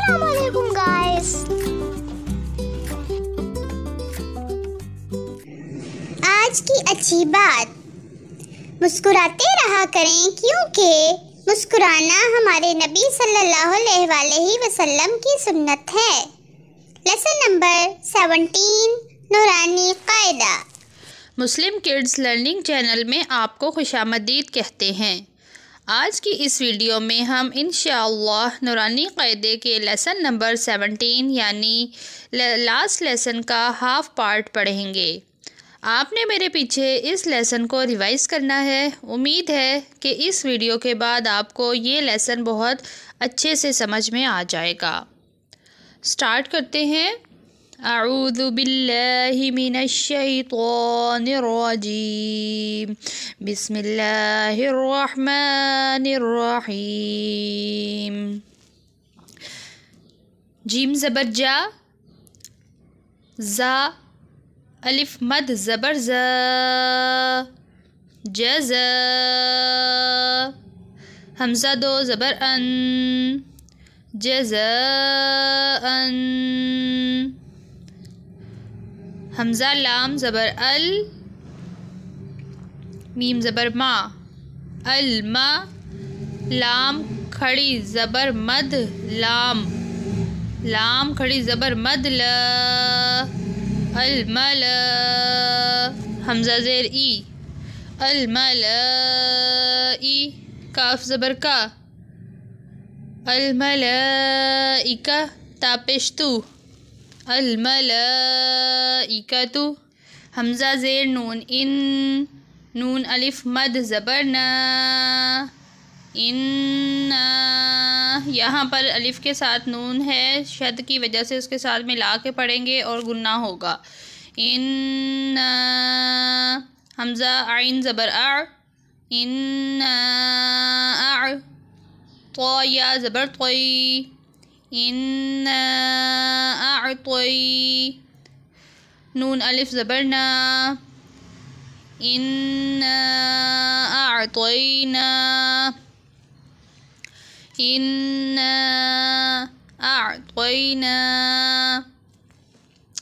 अस्सलामुअलैकुम गाइस। आज की अच्छी बात, मुस्कुराते रहा करें क्योंकि मुस्कुराना हमारे नबी सल्लल्लाहु अलैहि वसल्लम की सुन्नत है। लेसन नंबर 17, नूरानी कायदा। मुस्लिम किड्स लर्निंग चैनल में आपको खुशामदीद कहते हैं। आज की इस वीडियो में हम इंशाअल्लाह नूरानी क़ायदे के लेसन नंबर 17 यानी लास्ट लेसन का हाफ़ पार्ट पढ़ेंगे। आपने मेरे पीछे इस लेसन को रिवाइज़ करना है। उम्मीद है कि इस वीडियो के बाद आपको ये लेसन बहुत अच्छे से समझ में आ जाएगा। स्टार्ट करते हैं। अऊज़ु बिल्लाहि मिनश्शैतानिर्रजीम, बिस्मिल्लाहिर्रहमानिर्रहीम। जीम ज़बर जा, ज़ा अलिफ मद ज़बर ज़ा, जज़ा। हमज़ा दो ज़बर अन, जज़ाअन। हमज़ा लाम ज़बर अल, मीम ज़बर मा, अल मा। लाम खड़ी ज़बर मद लाम, लाम खड़ी ज़बर मद ल, अल मल। हमज़ा ज़ेर ई, अल मल ई। काफ ज़बर का, अल मल इका। तापेश्तु, अल मलाइकतु। हमज़ा ज़ेर नून इन, नून अलिफ मद ज़बर ना, इन्ना। यहाँ पर अलिफ के साथ नून है, शद की वजह से उसके साथ मिला के पढ़ेंगे और गुन्ना होगा। इन्ना। हमज़ा आइन ज़बर आ, इन्ना आ। तो या ज़बर तोई, इन्ना अअतोई। नून अलिफ ज़बर ना, इन्ना अअतोइना, इन्ना अअतोइना।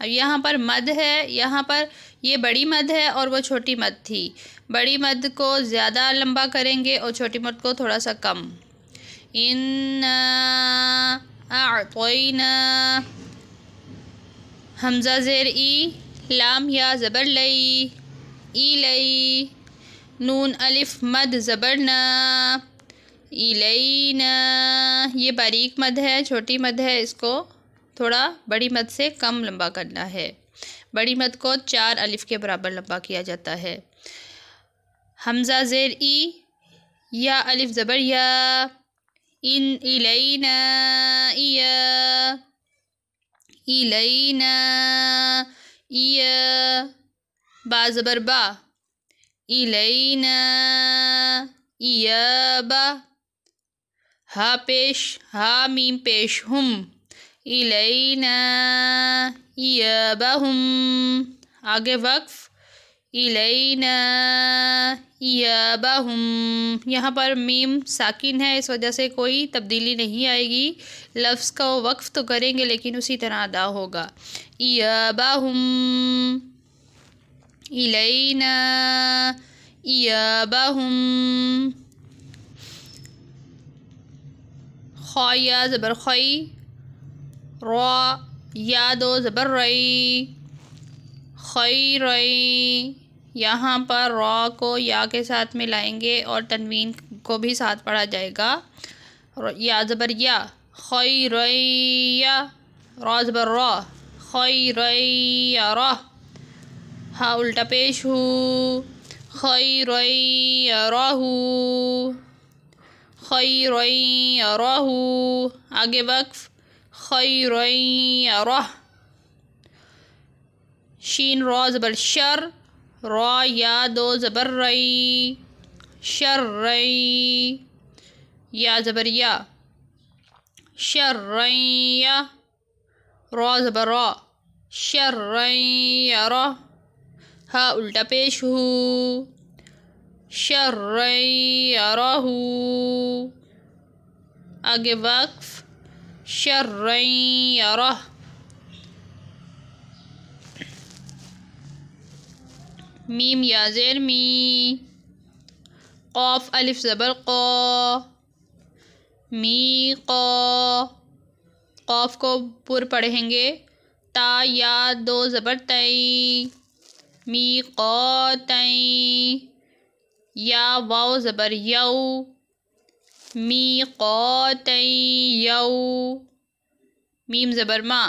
अब यहाँ पर मद है, यहाँ पर ये बड़ी मद है और वो छोटी मद थी। बड़ी मद को ज़्यादा लंबा करेंगे और छोटी मद को थोड़ा सा कम। इन्ना अअतोइना। हमज़ा ज़ेर ई, लाम या ज़बर लई, ई लई। नून अलिफ मद ज़बर ना, इलैना। ये बारीक मद है, छोटी मद है, इसको थोड़ा बड़ी मद से कम लंबा करना है। बड़ी मद को 4 अलिफ के बराबर लंबा किया जाता है। हमज़ा ज़ेर ई, या अलिफ ज़बर या, इन इलैना इया, इलैना इया। बा ज़बर बा, इलैना इयाबा। हा पेश, हा मीम पेश हुम, इलैना इयाबहुम। आगे वक्फ, इलैना इयाबहुम। यहाँ पर मीम साकिन है, इस वजह से कोई तब्दीली नहीं आएगी। लफ्ज़ का वक्फ तो करेंगे लेकिन उसी तरह अदा होगा। इयाबहुम, इलैना इयाबहुम। ख़ा या ज़बर ख़ई, रा या दो ज़बर रई, ख़ई रई। यहाँ पर रा को या के साथ मिलाएंगे और तनवीन को भी साथ पढ़ा जाएगा। या ज़बर या, ख़ई रई या। रा ज़बर रा, ख़ई रई या रा। हा उल्टा पेश हु, ख़ई रई या राहू, ख़ई रई या राहू। आगे वक्फ, ख़ई रई या राह। शीन रा ज़बर शर, रा या दो ज़बर रई, शर रई। या ज़बर या, शर रई या। रा ज़बर रा, शर रई या रा। हा उल्टा पेश हु, शर रई या राहू। आगे वक्फ, शर्रन यरह, मीम या ज़ेर मी, क़ाफ अलिफ ज़बर क़ा, मी क़ा, क़ाफ को पुर पढ़ेंगे, ता या दो ज़बर तई, मी क़ा तई, या वाव ज़बर यौ, मी क़ा तई यौ, मीम ज़बर मा,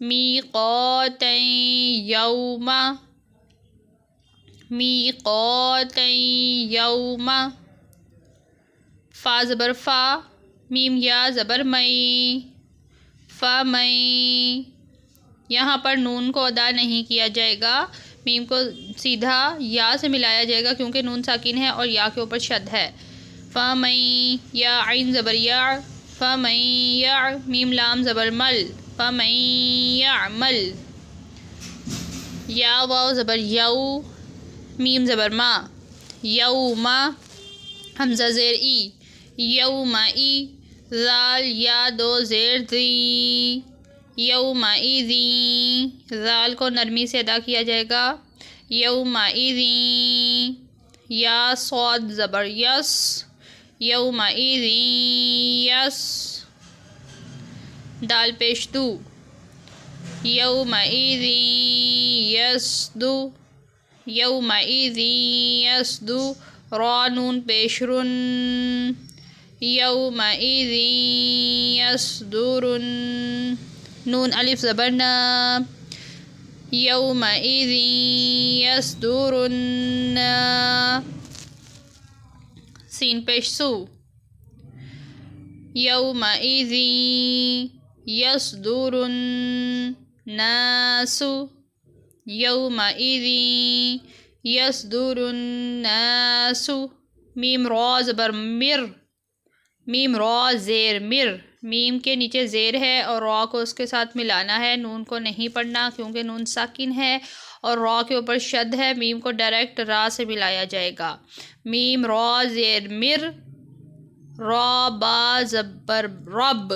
मी क़ा तई यौमा, मी क़ा तई यौमा, फ़ा ज़बर फ़ा, मीम या ज़बर मई, फ़ा मई। यहाँ पर नून को अदा नहीं किया जाएगा, मीम को सीधा या से मिलाया जाएगा क्योंकि नून साकिन है और या के ऊपर शद है। फ़ा मई, या आइन ज़बर या, फ़ा मई या, मीम लाम ज़बर मल, फ़ा मई यामल, या वाव ज़बर यौ, मीम ज़बर मा, यौमा, हमज़ा ज़ेर ई, यौमाई, ज़ाल या दो ज़ेर ज़ी, यौमाइज़ी, ज़ाल को नरमी से अदा किया जाएगा, यौमाइज़ी, या सौद ज़बर यस, यौमाइज़ी यस, दाल पेश दू, यौमाइज़ी यसदू, यौमाइज़ी यसदू, रा नून पेश रुन, यौमाइज़ी यसदुरुन, नून अलिफ ज़बर न, यौमाइज़ी यसदुरुन, सीन पेश सू, यौमाइज़ी यसदुरुन नासु, यौमाइज़ी यसदुरुन नासु, मीम रा ज़बर मिर, मीम रा ज़ेर मिर, मीम के नीचे ज़ेर है और रा को उसके साथ मिलाना है, नून को नहीं पढ़ना क्योंकि नून साकिन है और रा के ऊपर शद है, मीम को डायरेक्ट रा से मिलाया जाएगा। मीम रा ज़ेर मिर, रा बा ज़बर रब,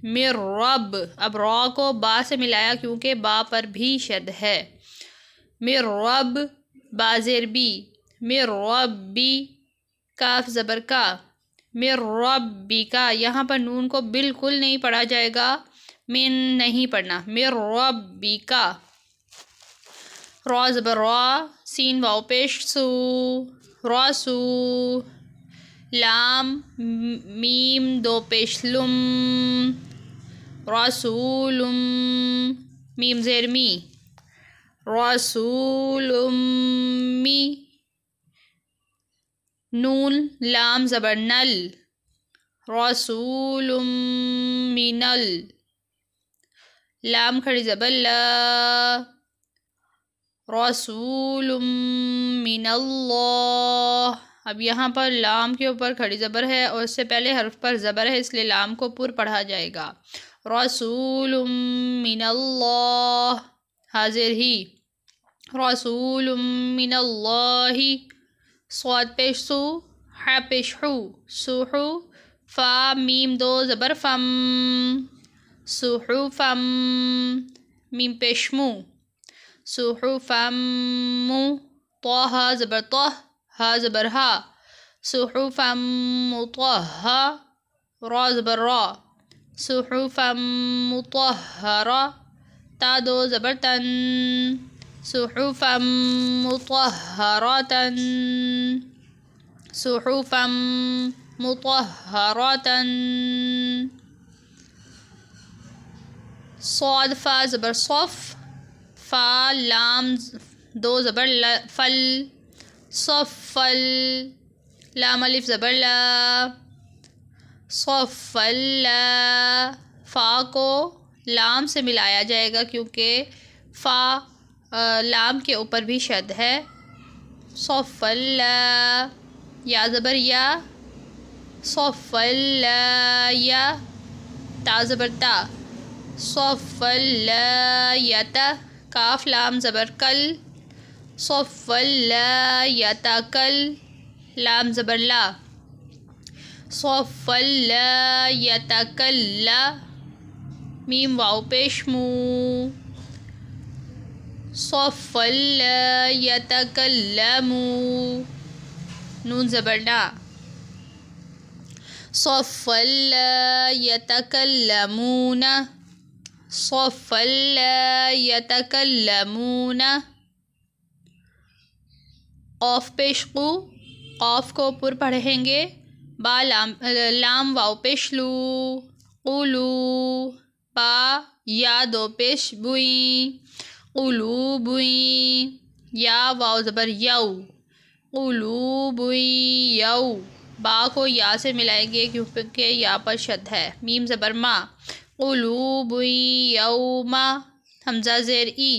मिर रब, अब रा को बा से मिलाया क्योंकि बा पर भी शद है, मिर रब, बा ज़ेर बी, मिर रब्बी, काफ ज़बर का, मिर रब्बिका, यहाँ पर नून को बिल्कुल नहीं पढ़ा जाएगा, मिन नहीं पढ़ना, मिर रब्बिका, रा ज़बर रा, सीन वाव पेश सू, रासू, लाम मीम दो पेश लुम, रासूलुम, मीम ज़ेर मी, रासूलुम्मी, नून लाम ज़बर नल, रसूलुम मिनल, लाम खड़ी ज़बर ला, रसूलुम मिनल्लाह। अब यहाँ पर लाम के ऊपर खड़ी ज़बर है और इससे पहले हर्फ पर ज़बर है इसलिए लाम को पुर पढ़ा जाएगा, रसूलुम मिनल्लाह, हाजिर ही, रसूलुम मिनल्लाही, स्वाद पेश सू, हा पेश हू, सुहू, फ़ा मीम दो ज़बर फ़म, सुहुफ़म, मीम पेश मू, सुहुफ़म, तहा ज़बर तह, हा ज़बर हा, सुहुफ़म मुतहहा, रा ज़बर रा, सुहुफ़म मुतहहरा, ता दो ज़बर तन, सुहुफ़म मुतहहरतन, सुहुफ़म मुतहहरतन, सौद फ़ा ज़बर सौफ़, फ़ा लाम दो ज़बर फल, सफ़ल, लाम अलिफ ज़बर ला, सफ़ल्ला, फ़ा को लाम से मिलाया जाएगा क्योंकि फ़ा लाम के ऊपर भी शद है, सफ़ल्ला, या ज़बर या, सफ़ल्ला या, ता ज़बर ता, सफ़ल्ला यता, काफ लाम ज़बर कल, सफ़ल्ला यता कल, लाम ज़बर ला, सफ़ल यतकल्ला मीम वाव पेश मू सफ़ल यतकल्लमू नून ज़बरना सफ़ल यतकल्लमून सफ़ल यतकल्लमून क़ाफ़ पेश क़ु क़ाफ़ को पुर पढ़ेंगे बा लाम वाव पेश लू क़ुलू बा या दो पेश बुई क़ुलू बुई या वाव ज़बर यऊ क़ुलू बुई यऊ बा को या से मिलाएंगे क्योंकि या पर शद है। मीम ज़बर मा क़ुलू बुई यऊ मा हमज़ा ज़ेर ई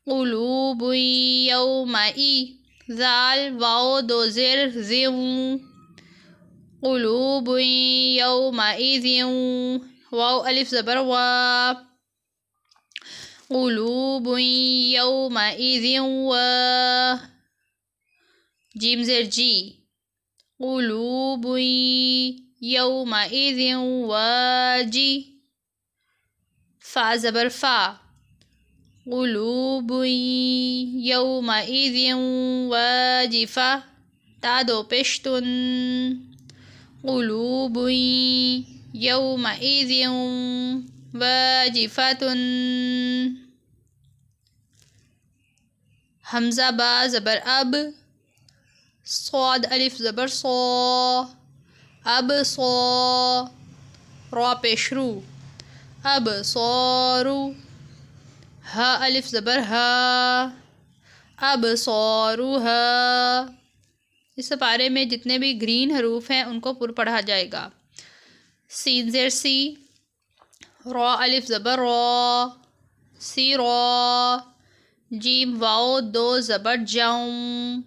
क़ुलू बुई यऊ मा ई ज़ाल वाव दो ज़ेर ज़ेऊ क़ुलू बुई यऊ मा ई ज़ेऊ वाव अलिफ ज़बर वा क़ुलू बुई यऊ मा ई ज़ेऊ वा जीम ज़ेर जी क़ुलू बुई यऊ मा ई ज़ेऊ वा जी फ़ा ज़बर फ़ा क़ुलू बुई यऊ मा ई ज़ेऊ वा जिफ़ा ता दो पेश्तुन क़ुलू बुई यऊ मा ई ज़ेऊ वा जिफ़ातुन हमज़ा बा ज़बर अब सौद अलिफ ज़बर सौ अब सौ रौ पेशरू अब सौरू हा अलिफ ज़बर हा अब सौरू हा। इस पारे में जितने भी ग्रीन हरूफ हैं उनको पुर पढ़ा जाएगा। सीन ज़ेर सी रौ अलिफ ज़बर रौ सी रौ जीम वाओ दो ज़बर जाऊं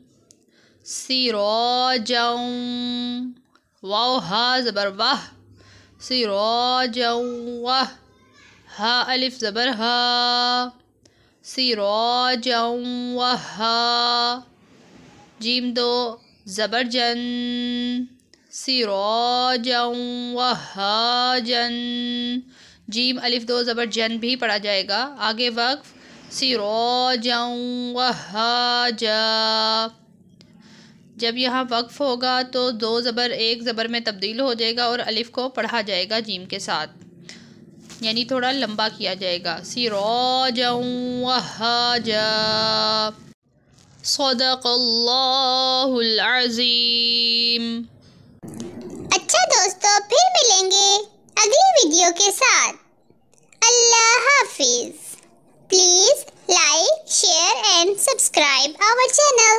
सी रौ जाऊं वाओ हा ज़बर वाह सी रौ जाऊं वाह हा अलिफ ज़बर हा सी रौ जाऊं वाह हा जीम दो ज़बर जन सी रौ जाऊं वाह हा जन जीम अलिफ दो ज़बर जन भी पढ़ा जाएगा। आगे वक्फ सी रौ जाऊं वाह हा जा। जब यहाँ वक्फ होगा तो दो ज़बर एक ज़बर में तब्दील हो जाएगा और अलिफ को पढ़ा जाएगा जीम के साथ, यानी थोड़ा लंबा किया जाएगा। सी रौ जाऊं वाह जा। सदक़ल्लाहुल अज़ीम। अच्छा दोस्तों, फिर मिलेंगे अगली वीडियो के साथ। अल्लाह हाफिज़। Please like, share and subscribe our channel.